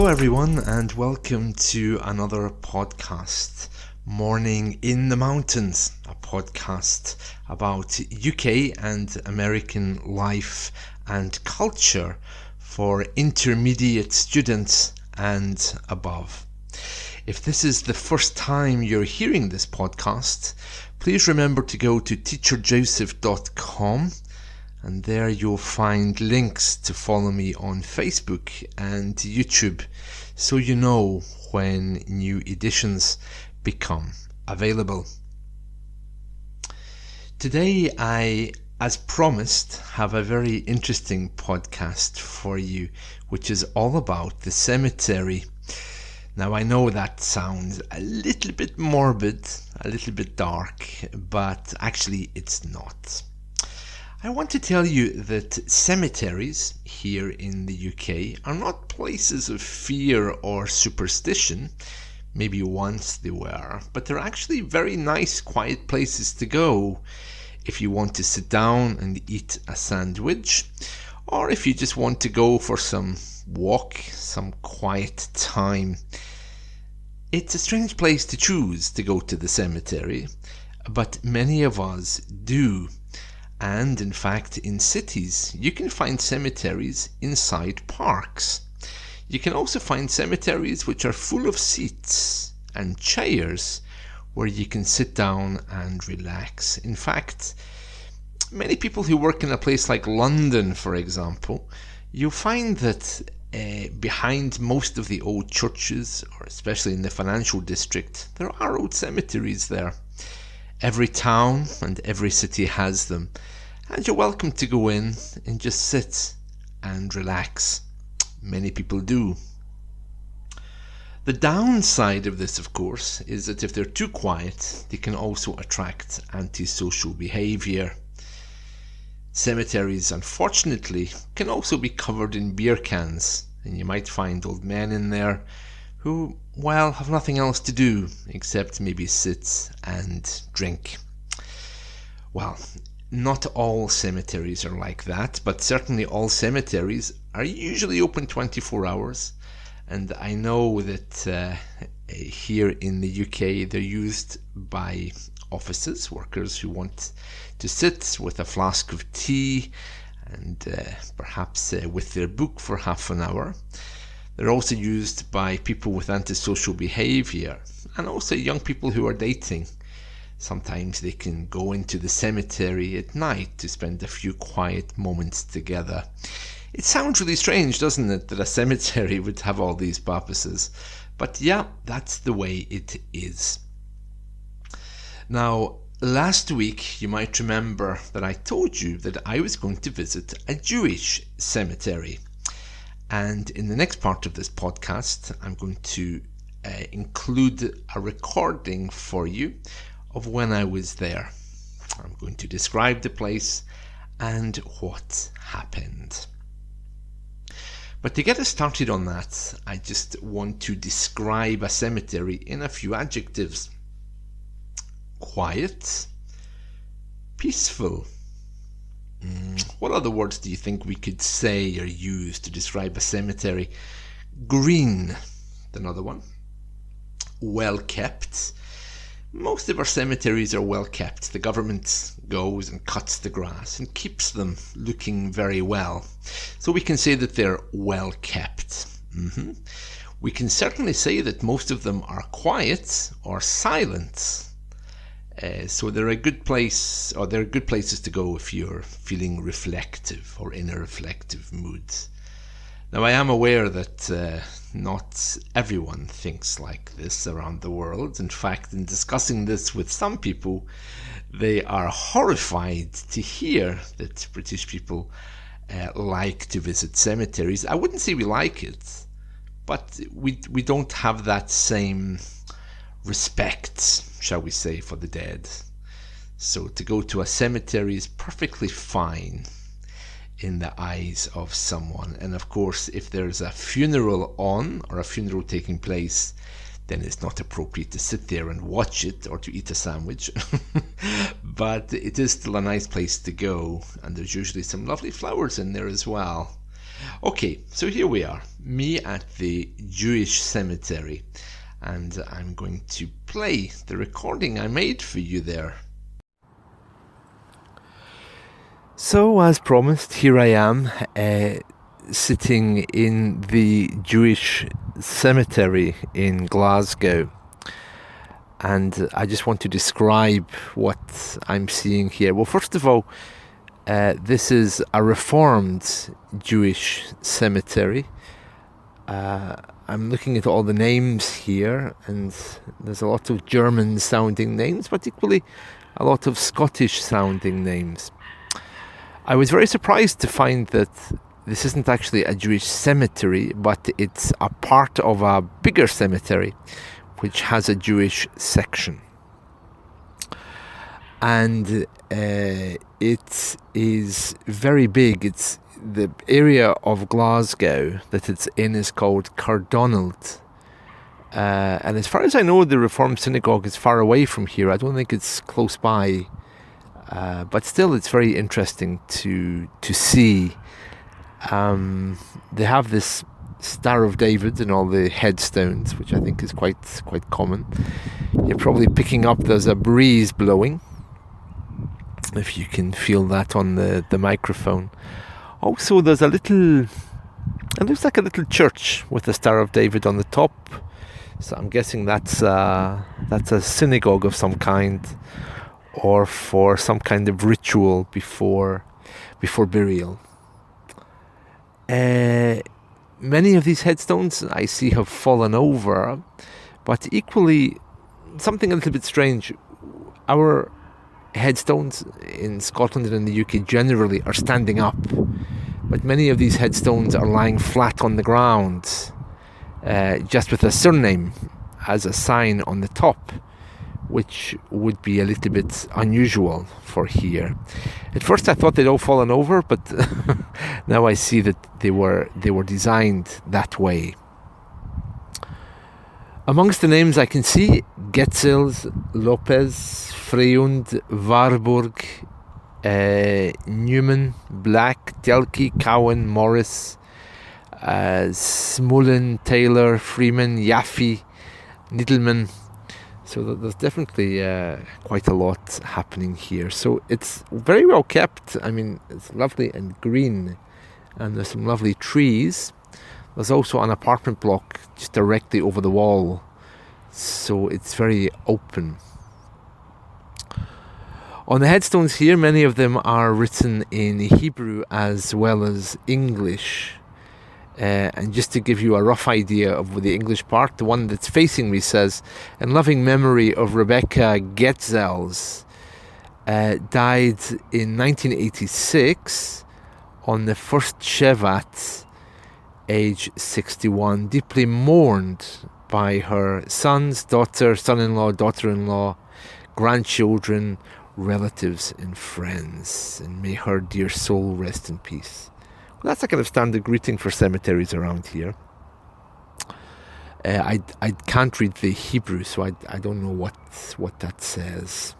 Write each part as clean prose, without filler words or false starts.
Hello everyone and welcome to another podcast, Morning in the Mountains, a podcast about UK and American life and culture for intermediate students and above. If this is the first time you're hearing this podcast, please remember to go to teacherjoseph.com, and there you'll find links to follow me on Facebook and YouTube so you know when new editions become available. Today I, as promised, have a very interesting podcast for you, which is all about the cemetery. Now I know that sounds a little bit morbid, a little bit dark, but actually it's not. I want to tell you that cemeteries here in the UK are not places of fear or superstition. Maybe once they were, but they're actually very nice, quiet places to go if you want to sit down and eat a sandwich, or if you just want to go for some walk, some quiet time. It's a strange place to choose to go to the cemetery, but many of us do. And in fact, in cities, you can find cemeteries inside parks. You can also find cemeteries which are full of seats and chairs where you can sit down and relax. In fact, many people who work in a place like London, for example, you'll find that behind most of the old churches, or especially in the financial district, there are old cemeteries there. Every town and every city has them, and you're welcome to go in and just sit and relax. Many people do. The downside of this, of course, is that if they're too quiet, they can also attract antisocial behaviour. Cemeteries, unfortunately, can also be covered in beer cans, and you might find old men in there who, well, have nothing else to do except maybe sit and drink. Well, not all cemeteries are like that, but certainly all cemeteries are usually open 24 hours. And I know that here in the UK they're used by offices, workers who want to sit with a flask of tea and perhaps with their book for half an hour. They're also used by people with antisocial behaviour and also young people who are dating. Sometimes they can go into the cemetery at night to spend a few quiet moments together. It sounds really strange, doesn't it, that a cemetery would have all these purposes? But yeah, that's the way it is. Now, last week you might remember that I told you that I was going to visit a Jewish cemetery. And in the next part of this podcast, I'm going to include a recording for you of when I was there. I'm going to describe the place and what happened. But to get us started on that, I just want to describe a cemetery in a few adjectives. Quiet, peaceful. What other words do you think we could say or use to describe a cemetery? Green, another one. Well kept. Most of our cemeteries are well kept. The government goes and cuts the grass and keeps them looking very well. So we can say that they're well kept. We can certainly say that most of them are quiet or silent. So they're a good place, or they're good places to go if you're feeling reflective or in a reflective mood. Now I am aware that not everyone thinks like this around the world. In fact, in discussing this with some people, they are horrified to hear that British people like to visit cemeteries. I wouldn't say we like it, but we don't have that same respect, shall we say, for the dead. So to go to a cemetery is perfectly fine in the eyes of someone. And of course, if there's a funeral on or a funeral taking place, then it's not appropriate to sit there and watch it or to eat a sandwich. But it is still a nice place to go, and there's usually some lovely flowers in there as well. Okay, so here we are, me at the Jewish cemetery, and I'm going to play the recording I made for you there. So, as promised, here I am, sitting in the Jewish cemetery in Glasgow. And I just want to describe what I'm seeing here. Well, first of all, this is a Reformed Jewish cemetery. I'm looking at all the names here, and there's a lot of German-sounding names, but equally a lot of Scottish-sounding names. I was very surprised to find that this isn't actually a Jewish cemetery, but it's a part of a bigger cemetery, which has a Jewish section. And it is very big. It's the area of Glasgow that it's in is called Cardonald. And as far as I know, the Reformed Synagogue is far away from here. I don't think it's close by. But still, it's very interesting to see. They have this Star of David in all the headstones, which I think is quite common. You're probably picking up there's a breeze blowing, if you can feel that on the microphone. Also, there's it looks like a little church with the Star of David on the top. So I'm guessing that's a synagogue of some kind, or for some kind of ritual before burial. Many of these headstones I see have fallen over, but equally something a little bit strange. Our headstones in Scotland and in the UK generally are standing up, but many of these headstones are lying flat on the ground, just with a surname as a sign on the top, which would be a little bit unusual for here. At first I thought they'd all fallen over, but now I see that they were designed that way. Amongst the names I can see Getzels, Lopez, Freyund, Warburg, Newman, Black, Delkey, Cowan, Morris, Smullen, Taylor, Freeman, Yaffe, Nidelman. So there's definitely quite a lot happening here. So it's very well kept. I mean, it's lovely and green, and there's some lovely trees. There's also an apartment block just directly over the wall, so it's very open. On the headstones here, many of them are written in Hebrew as well as English. And just to give you a rough idea of the English part, the one that's facing me says, "In loving memory of Rebecca Getzels, died in 1986 on the first Shevat, age 61, deeply mourned by her sons, daughter, son-in-law, daughter-in-law, grandchildren, relatives and friends, and may her dear soul rest in peace." Well, that's a kind of standard greeting for cemeteries around here. I can't read the Hebrew, so I don't know what that says.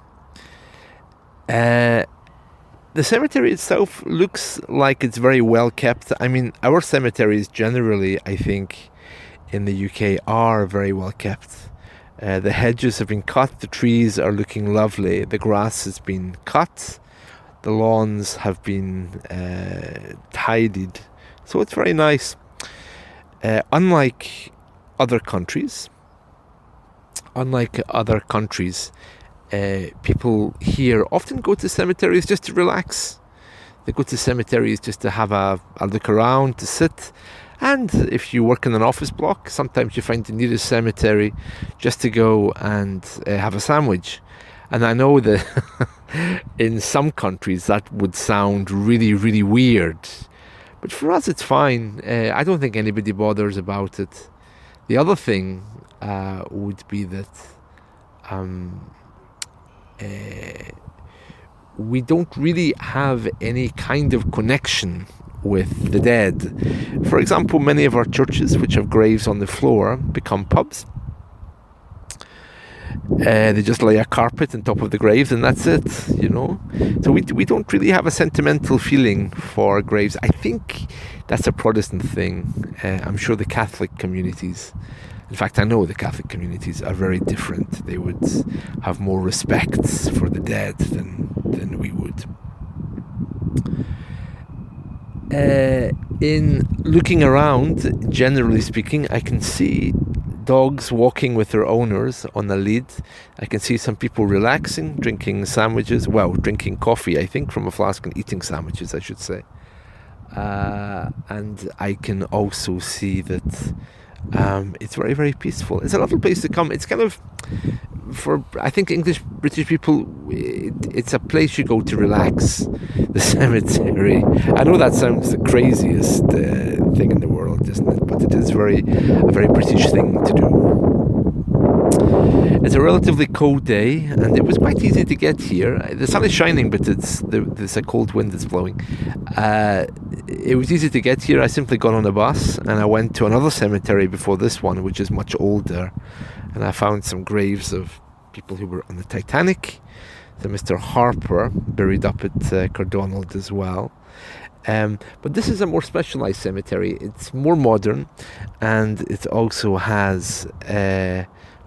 The cemetery itself looks like it's very well kept. I mean, our cemeteries generally, I think, in the UK are very well kept. The hedges have been cut, the trees are looking lovely, the grass has been cut, the lawns have been tidied, so it's very nice. Unlike other countries, people here often go to cemeteries just to relax. They go to cemeteries just to have a look around, to sit. And if you work in an office block, sometimes you find the nearest cemetery just to go and have a sandwich. And I know that in some countries that would sound really, really weird. But for us, it's fine. I don't think anybody bothers about it. The other thing would be that we don't really have any kind of connection with the dead. For example, many of our churches, which have graves on the floor, become pubs. They just lay a carpet on top of the graves, and that's it, So we don't really have a sentimental feeling for graves. I think that's a Protestant thing. I'm sure the Catholic communities, in fact, I know the Catholic communities are very different. They would have more respect for the dead than we would. In looking around, generally speaking, I can see dogs walking with their owners on a lead. I can see some people relaxing, drinking coffee, I think, from a flask, and eating sandwiches, I should say. And I can also see that it's very, very peaceful. It's a lovely place to come. It's kind of, for I think British people, it's a place you go to relax. The cemetery. I know that sounds the craziest thing in the world, isn't it? But it is a very British thing to do. It's a relatively cold day, and it was quite easy to get here. The sun is shining, but there's a cold wind that's blowing. It was easy to get here. I simply got on a bus, and I went to another cemetery before this one, which is much older, and I found some graves of people who were on the Titanic. So Mr. Harper, buried up at Cardonald as well. But this is a more specialised cemetery. It's more modern, and it also has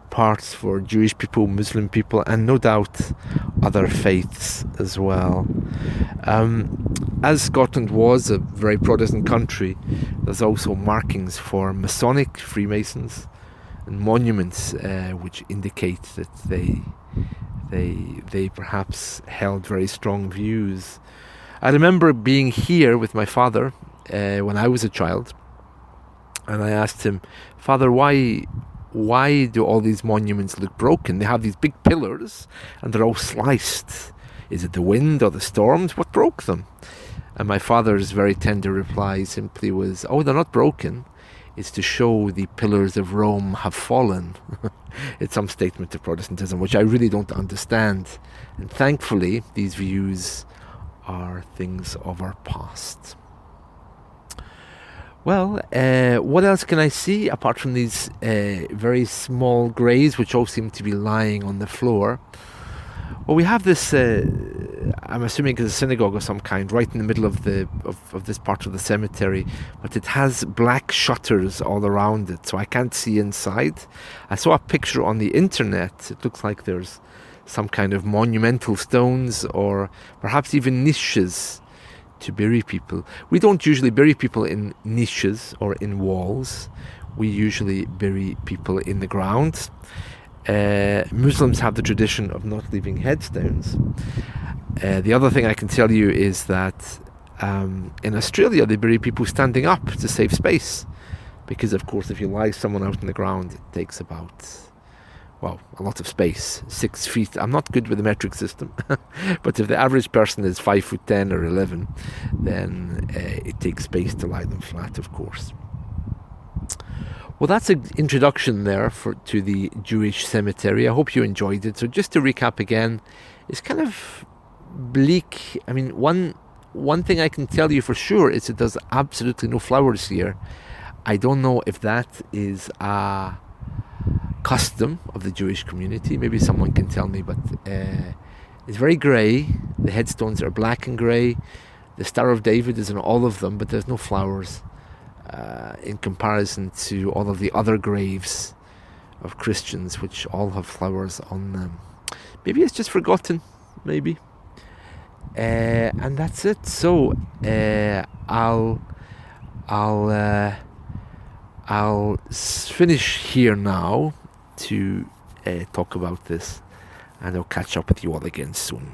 parts for Jewish people, Muslim people, and no doubt other faiths as well. As Scotland was a very Protestant country, there's also markings for Masonic, Freemasons, and monuments which indicate that they perhaps held very strong views. I remember being here with my father when I was a child, and I asked him, "Father, why do all these monuments look broken? They have these big pillars and they're all sliced. Is it the wind or the storms? What broke them?" And my father's very tender reply simply was, "Oh, they're not broken. It's to show the pillars of Rome have fallen." It's some statement of Protestantism, which I really don't understand. And thankfully, these views are things of our past. Well, what else can I see apart from these very small graves, which all seem to be lying on the floor? Well, we have this, I'm assuming it's a synagogue of some kind, right in the middle of this part of the cemetery, but it has black shutters all around it, so I can't see inside. I saw a picture on the internet. It looks like there's some kind of monumental stones or perhaps even niches to bury people. We don't usually bury people in niches or in walls. We usually bury people in the ground. Muslims have the tradition of not leaving headstones. The other thing I can tell you is that in Australia they bury people standing up to save space, because of course if you lie someone out on the ground, it takes about, a lot of space, 6 feet. I'm not good with the metric system, but if the average person is 5'10" or 11, then it takes space to lie them flat, of course. Well, that's an introduction there to the Jewish cemetery. I hope you enjoyed it. So just to recap again, it's kind of bleak. I mean, one thing I can tell you for sure is that there's absolutely no flowers here. I don't know if that is a custom of the Jewish community. Maybe someone can tell me, but it's very grey. The headstones are black and grey. The Star of David is in all of them, but there's no flowers in comparison to all of the other graves of Christians, which all have flowers on them. Maybe it's just forgotten, maybe. And that's it. So I'll finish here now to talk about this, and I'll catch up with you all again soon.